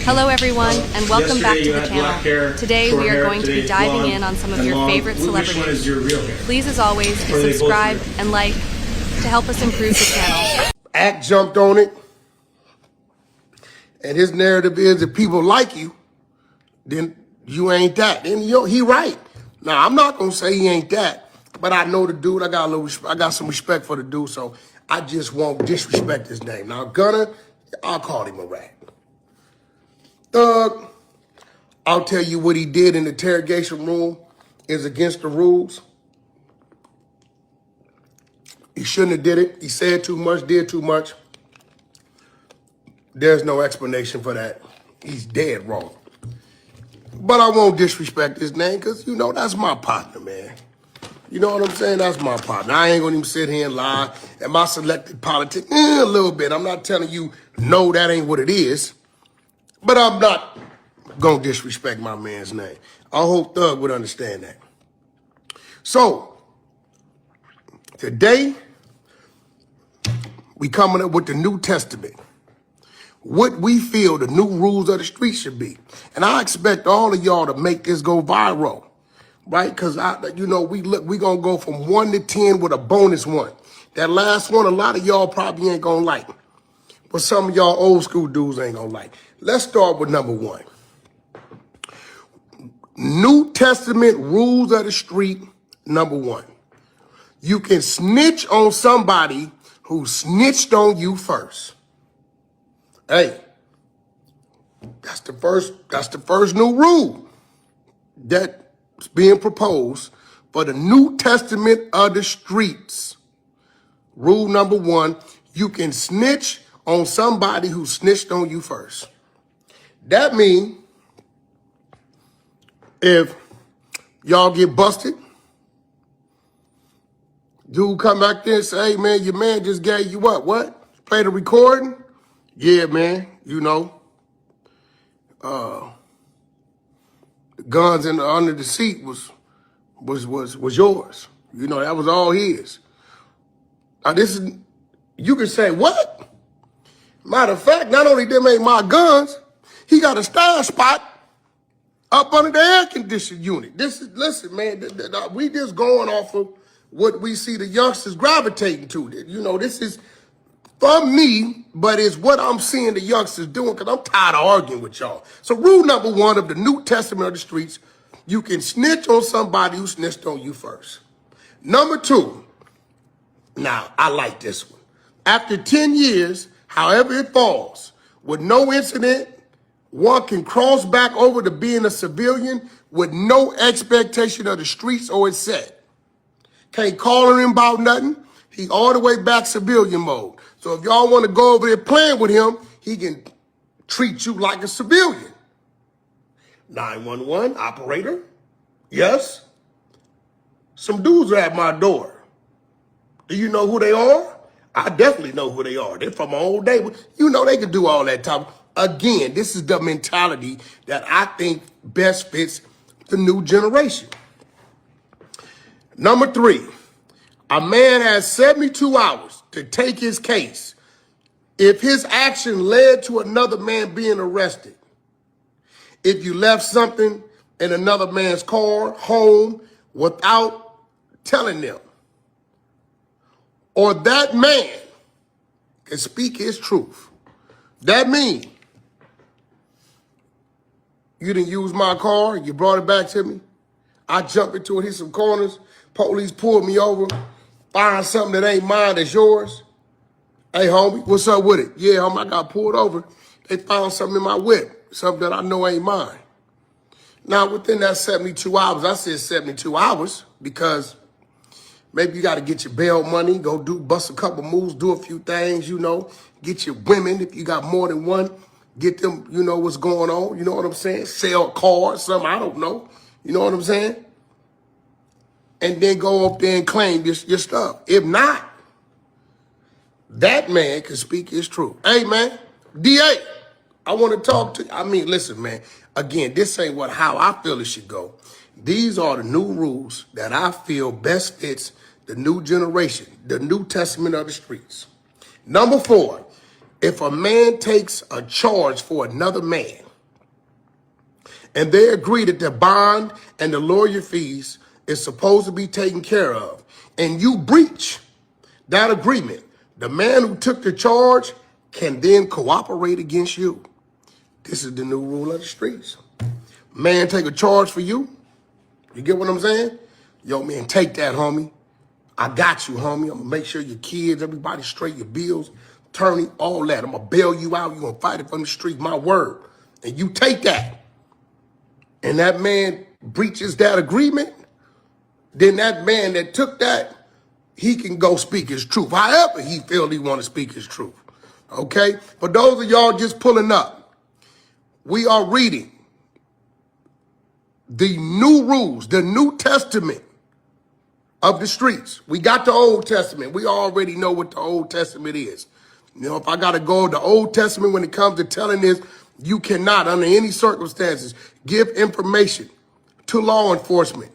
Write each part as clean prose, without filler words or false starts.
Hello everyone, and welcome back to the channel. Today we are going to be diving in on some of your favorite celebrities. Which one is your real hair? Please, as always, subscribe and like to help us improve the channel. Act jumped on it, and his narrative is if people like you, then you ain't that. And he right. Now I'm not gonna say he ain't that, but I know the dude. I got some respect for the dude, so I just won't disrespect his name. Now Gunner, I'll call him a rat. Thug, I'll tell you what he did in the interrogation room is against the rules. He shouldn't have did it. He said too much, did too much. There's no explanation for that. He's dead wrong. But I won't disrespect his name because, that's my partner, man. You know what I'm saying? That's my partner. I ain't going to even sit here and lie. Am I selected politics? A little bit. I'm not telling you, no, that ain't what it is. But I'm not going to disrespect my man's name. I hope Thug would understand that. So, today, we coming up with the New Testament. What we feel the new rules of the street should be. And I expect all of y'all to make this go viral, right? Because, we going to go from 1 to 10 with a bonus 1. That last one, a lot of y'all probably ain't going to like. But some of y'all old school dudes ain't going to like. Let's start with number 1. New Testament rules of the street, number 1. You can snitch on somebody who snitched on you first. Hey, that's the first new rule that's being proposed for the New Testament of the streets. Rule number 1, you can snitch on somebody who snitched on you first. That means if y'all get busted, dude come back there and say, hey, man, your man just gave you up. What? Play the recording? Yeah, man, the guns under the seat was yours. That was all his. Now, you can say, what? Matter of fact, not only them ain't my guns, he got a stash spot up under the air conditioning unit. Listen, man, we just going off of what we see the youngsters gravitating to. This is from me, but it's what I'm seeing the youngsters doing because I'm tired of arguing with y'all. So rule number 1 of the New Testament of the streets, you can snitch on somebody who snitched on you first. Number 2, now I like this one. After 10 years, however it falls, with no incident, one can cross back over to being a civilian with no expectation of the streets or its set. Can't call him about nothing. He all the way back civilian mode. So if y'all want to go over there playing with him, he can treat you like a civilian. 911, operator. Yes? Some dudes are at my door. Do you know who they are? I definitely know who they are. They're from my old day. They can do all that type. Again, this is the mentality that I think best fits the new generation. Number 3, a man has 72 hours to take his case if his action led to another man being arrested. If you left something in another man's car, home, without telling them, or that man can speak his truth. That means you didn't use my car, you brought it back to me. I jump into it, hit some corners, police pulled me over, find something that ain't mine that's yours. Hey, homie, what's up with it? Yeah, homie, I got pulled over. They found something in my whip, something that I know ain't mine. Now, within that 72 hours, I said 72 hours because maybe you got to get your bail money, go bust a couple moves, do a few things, get your women, if you got more than one, get them, what's going on, you know what I'm saying? Sell cars, something, I don't know, you know what I'm saying? And then go up there and claim your stuff. If not, that man can speak his truth. Hey, man, DA, I want to talk to you. Listen, man, again, this ain't how I feel it should go. These are the new rules that I feel best fits the new generation, the New Testament of the streets. Number 4, if a man takes a charge for another man, and they agree that the bond and the lawyer fees is supposed to be taken care of, and you breach that agreement, the man who took the charge can then cooperate against you. This is the new rule of the streets. Man take a charge for you. You get what I'm saying? Yo, man, take that, homie. I got you, homie. I'm going to make sure your kids, everybody straight, your bills, attorney, all that. I'm going to bail you out. You're going to fight it from the street, my word. And you take that. And that man breaches that agreement, then that man that took that, he can go speak his truth. However he feel he want to speak his truth. Okay? For those of y'all just pulling up, we are reading the new rules, the New Testament of the streets. We got the Old Testament. We already know what the Old Testament is. You know, if I got to go to the Old Testament when it comes to telling this, you cannot, under any circumstances, give information to law enforcement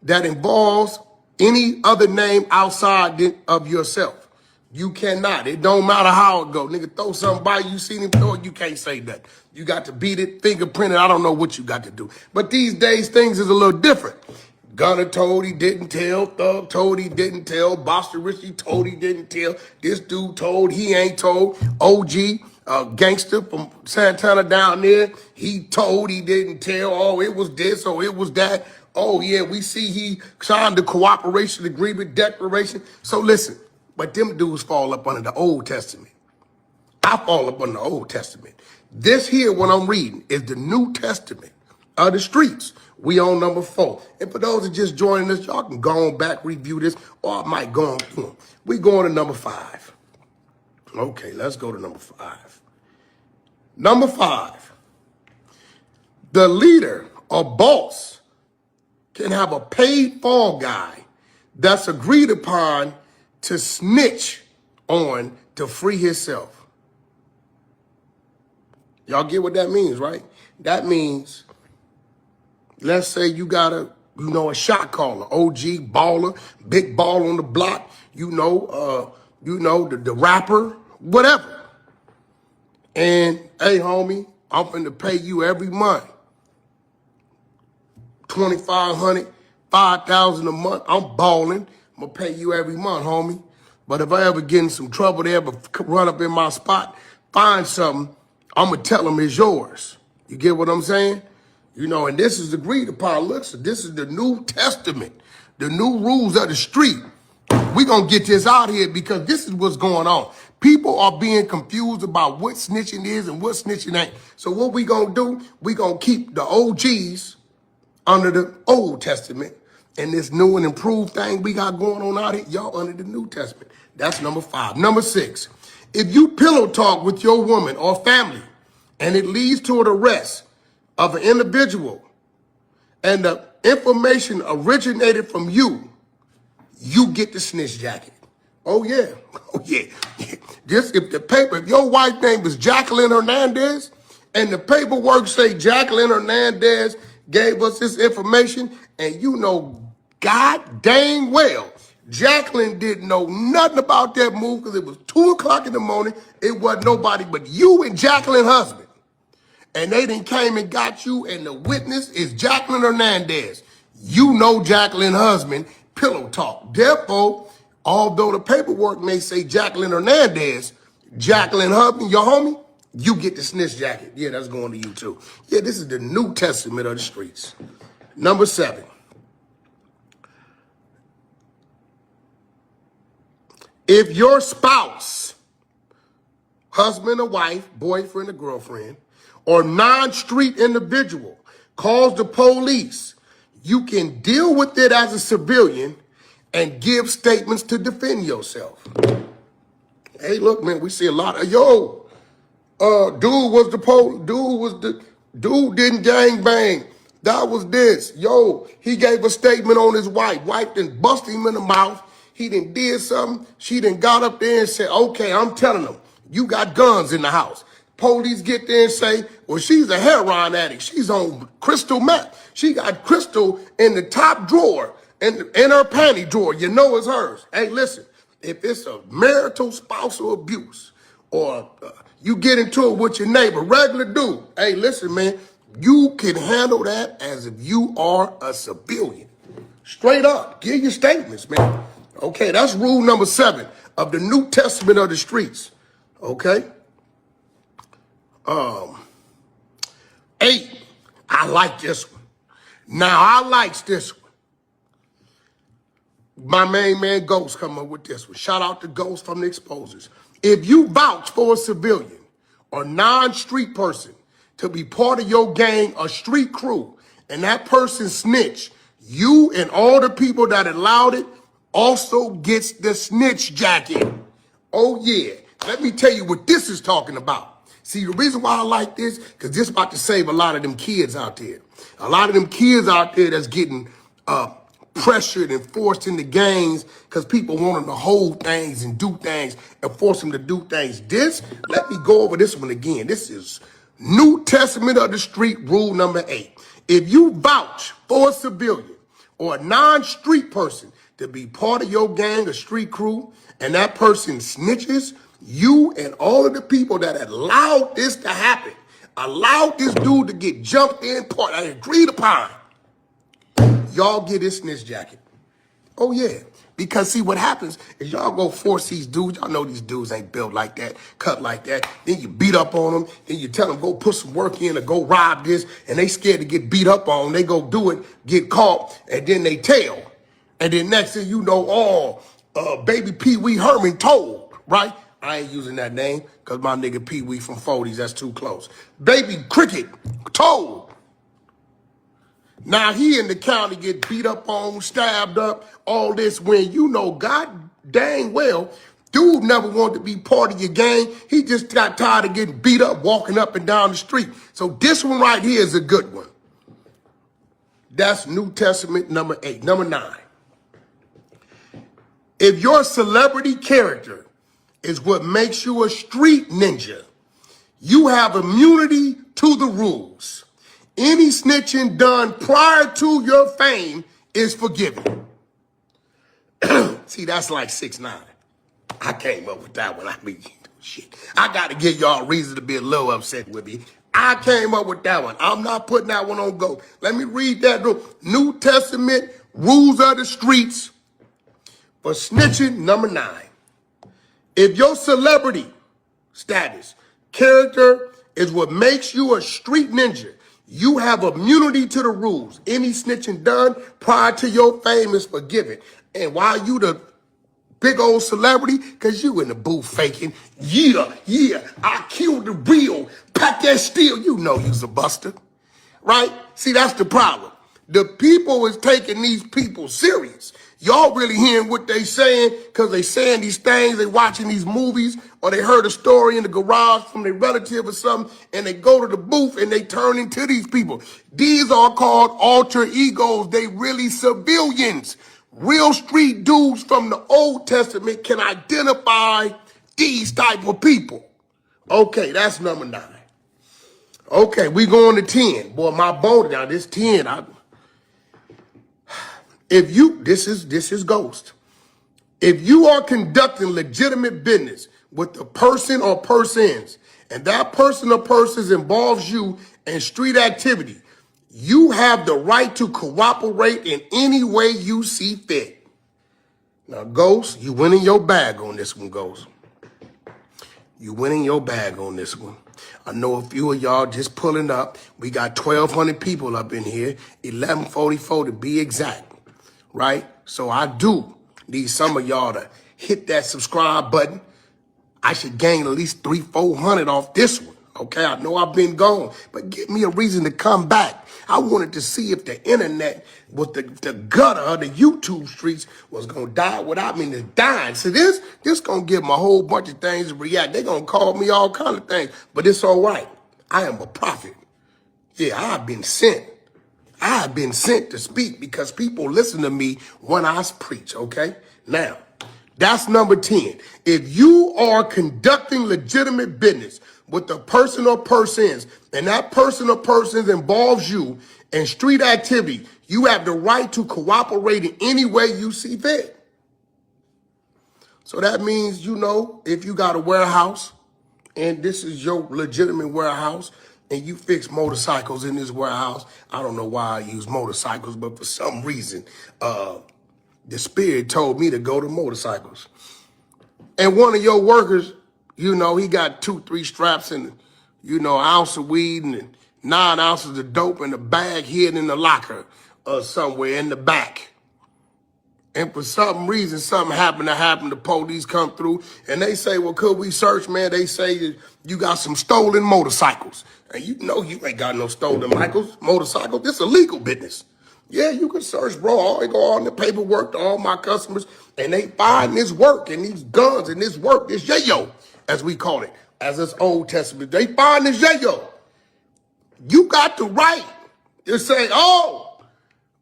that involves any other name outside of yourself. You cannot. It don't matter how it go. Nigga, throw something by you, seen him throw it, you can't say that. You got to beat it, fingerprint it. I don't know what you got to do. But these days, things is a little different. Gunner told he didn't tell. Thug told he didn't tell. Boston Richie told he didn't tell. This dude told he ain't told. OG, gangster from Santana down there, he told he didn't tell. Oh, it was this, oh, it was that. Oh, yeah, we see he signed the cooperation agreement declaration. So listen, but them dudes fall up under the Old Testament. I fall up under the Old Testament. This here, what I'm reading, is the New Testament of the streets. We on number 4. And for those that just joining us, y'all can go on back, review this, or I might go on through them. We going to number 5. Okay, let's go to number 5. Number 5. The leader or boss can have a paid fall guy that's agreed upon to snitch on to free himself. Y'all get what that means, right? That means, let's say you got a shot caller, OG baller, big ball on the block, the rapper, whatever. And hey, homie, I'm finna pay you every month. $2,500, $5,000 a month. I'm balling. I'm gonna pay you every month, homie. But if I ever get in some trouble, they ever run up in my spot, find something, I'm gonna tell them it's yours. You get what I'm saying? You know, and this is agreed upon. Look, so this is the New Testament, the new rules of the street. We're going to get this out here because this is what's going on. People are being confused about what snitching is and what snitching ain't. So what we going to do, we going to keep the OGs under the Old Testament, and this new and improved thing we got going on out here, y'all under the New Testament. That's number 5. Number 6, if you pillow talk with your woman or family and it leads to an arrest of an individual and the information originated from you, you get the snitch jacket. Oh yeah, oh yeah. Just if your wife name is Jacqueline Hernandez and the paperwork say Jacqueline Hernandez gave us this information, and you know god dang well Jacqueline didn't know nothing about that move because it was 2 o'clock in the morning. It wasn't nobody but you and Jacqueline's husband. And they done came and got you, and the witness is Jacqueline Hernandez. You know Jacqueline's husband, pillow talk. Therefore, although the paperwork may say Jacqueline Hernandez, Jacqueline husband, your homie, you get the snitch jacket. Yeah, that's going to you too. Yeah, this is the New Testament of the streets. Number 7. If your spouse, husband or wife, boyfriend or girlfriend, or non-street individual calls the police, you can deal with it as a civilian and give statements to defend yourself. Hey, look, man, we see a lot of, dude didn't gang bang. That was this. Yo, he gave a statement on his wife. Wife done bust him in the mouth. He done did something. She done got up there and said, okay, I'm telling them, you got guns in the house. Police get there and say, well, she's a heroin addict. She's on crystal meth. She got crystal in the top drawer, in her panty drawer. You know it's hers. Hey, listen, if it's a marital spousal abuse or you get into it with your neighbor, regular dude, hey, listen, man, You can handle that as if you are a civilian. Straight up, give your statements, man. Okay, that's rule number 7 of the New Testament of the streets. Okay. 8, I like this one. Now, I likes this one. My main man Ghost come up with this one. Shout out to Ghost from the Exposers. If you vouch for a civilian or non-street person to be part of your gang or street crew, and that person snitch, you and all the people that allowed it also gets the snitch jacket. Oh yeah, let me tell you what this is talking about. See, the reason why I like this, because this about to save a lot of them kids out there. A lot of them kids out there that's getting pressured and forced into gangs because people want them to hold things and do things and force them to do things. Let me go over this one again. This is New Testament of the Street, rule number 8. If you vouch for a civilian or a non-street person to be part of your gang or street crew, and that person snitches, you and all of the people that allowed this to happen, allowed this dude to get jumped in, agreed upon, y'all get this snitch jacket. Oh yeah. Because see, what happens is y'all go force these dudes. Y'all know these dudes ain't built like that, cut like that. Then you beat up on them. Then you tell them, go put some work in or go rob this. And they scared to get beat up on. They go do it, get caught, and then they tell. And then next thing you know, baby Pee Wee Herman told, right? I ain't using that name because my nigga Pee Wee from 40s, that's too close. Baby Cricket told. Now he in the county get beat up on, stabbed up, all this when you know God dang well, dude never wanted to be part of your gang. He just got tired of getting beat up, walking up and down the street. So this one right here is a good one. That's New Testament number 8. Number 9. If your celebrity character is what makes you a street ninja, you have immunity to the rules. Any snitching done prior to your fame is forgiven. See, that's like 6ix9ine. I came up with that one. I mean, shit. I got to give y'all a reason to be a little upset with me. I came up with that one. I'm not putting that one on go. Let me read that. New Testament, rules of the streets for snitching, number 9. If your celebrity status, character is what makes you a street ninja, you have immunity to the rules. Any snitching done prior to your fame is forgiven. And while you the big old celebrity, because you in the booth faking, yeah, I killed the real, pack that steel, you know you's a buster, right? See, that's the problem. The people is taking these people serious. Y'all really hearing what they saying because they saying these things, they watching these movies, or they heard a story in the garage from their relative or something, and they go to the booth and they turn into these people. These are called alter egos. They really civilians. Real street dudes from the Old Testament can identify these type of people. Okay, that's number 9. Okay, we going to 10. Boy, my bone down, this 10, this is Ghost. If you are conducting legitimate business with the person or persons, and that person or persons involves you in street activity, you have the right to cooperate in any way you see fit. Now, Ghost, you winning your bag on this one, Ghost. You winning your bag on this one. I know a few of y'all just pulling up. We got 1,200 people up in here, 1144 to be exact. Right? So I do need some of y'all to hit that subscribe button. I should gain at least 300-400 off this one. Okay, I know I've been gone, but give me a reason to come back. I wanted to see if the internet with the gutter of the YouTube streets was going to die without me dying. So this going to give them a whole bunch of things to react. They're going to call me all kind of things, but it's all right. I am a prophet. Yeah, I've been sent. I have been sent to speak because people listen to me when I preach, okay? Now, that's number 10. If you are conducting legitimate business with the person or persons, and that person or persons involves you in street activity, you have the right to cooperate in any way you see fit. So that means, if you got a warehouse, and this is your legitimate warehouse, and you fix motorcycles in this warehouse. I don't know why I use motorcycles, but for some reason, the spirit told me to go to motorcycles. And one of your workers, you know, he got 2-3 straps and, you know, an ounce of weed and 9 ounces of dope in a bag hidden in the locker or somewhere in the back. And for some reason, something happened. The police come through and they say, well, could we search, man? They say you got some stolen motorcycles. And you know you ain't got no stolen motorcycles. This is a legal business. Yeah, you can search, bro. I go on the paperwork to all my customers, and they find this work and these guns and this work, this yayo, as we call it, as this Old Testament. They find this yayo. You got the right to say, oh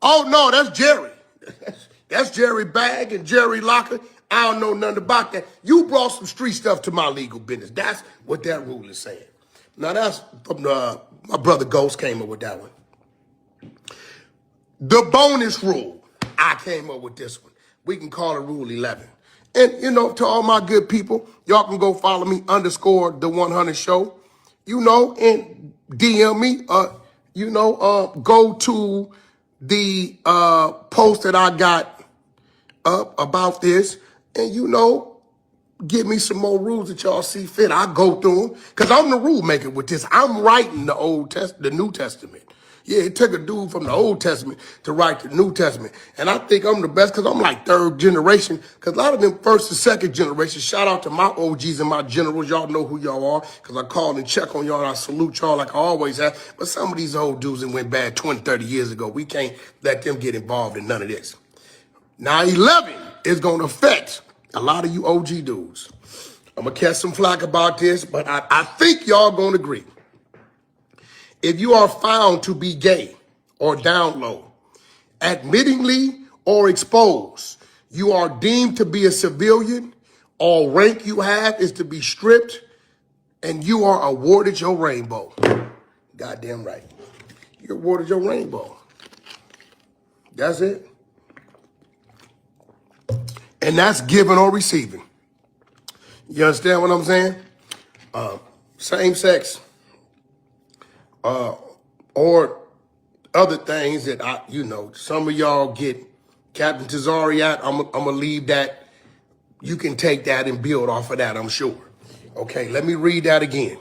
no, that's Jerry. That's Jerry Bag and Jerry Locker. I don't know nothing about that. You brought some street stuff to my legal business. That's what that rule is saying. Now that's from my brother Ghost came up with that one. The bonus rule, I came up with this one. We can call it Rule 11. And, you know, to all my good people, y'all can go follow me, _the100 show, you know, and DM me, go to the post that I got up about this and, you know, give me some more rules that y'all see fit. I go through them because I'm the rule maker with this. I'm writing the New Testament. Yeah, it took a dude from the Old Testament to write the New Testament. And I think I'm the best because I'm like 3rd generation. Because a lot of them 1st and 2nd generation, shout out to my OGs and my generals. Y'all know who y'all are because I call and check on y'all and I salute y'all like I always have. But some of these old dudes that went bad 20, 30 years ago, we can't let them get involved in none of this. Now, 11 is going to affect a lot of you OG dudes. I'm going to catch some flack about this, but I think y'all going to agree. If you are found to be gay or down low, admittingly or exposed, you are deemed to be a civilian. All rank you have is to be stripped, and you are awarded your rainbow. Goddamn right. You're awarded your rainbow. That's it. And that's giving or receiving. You understand what I'm saying? Same sex. Or other things that some of y'all get Captain Tazari at. I'm gonna leave that. You can take that and build off of that, I'm sure. Okay, let me read that again.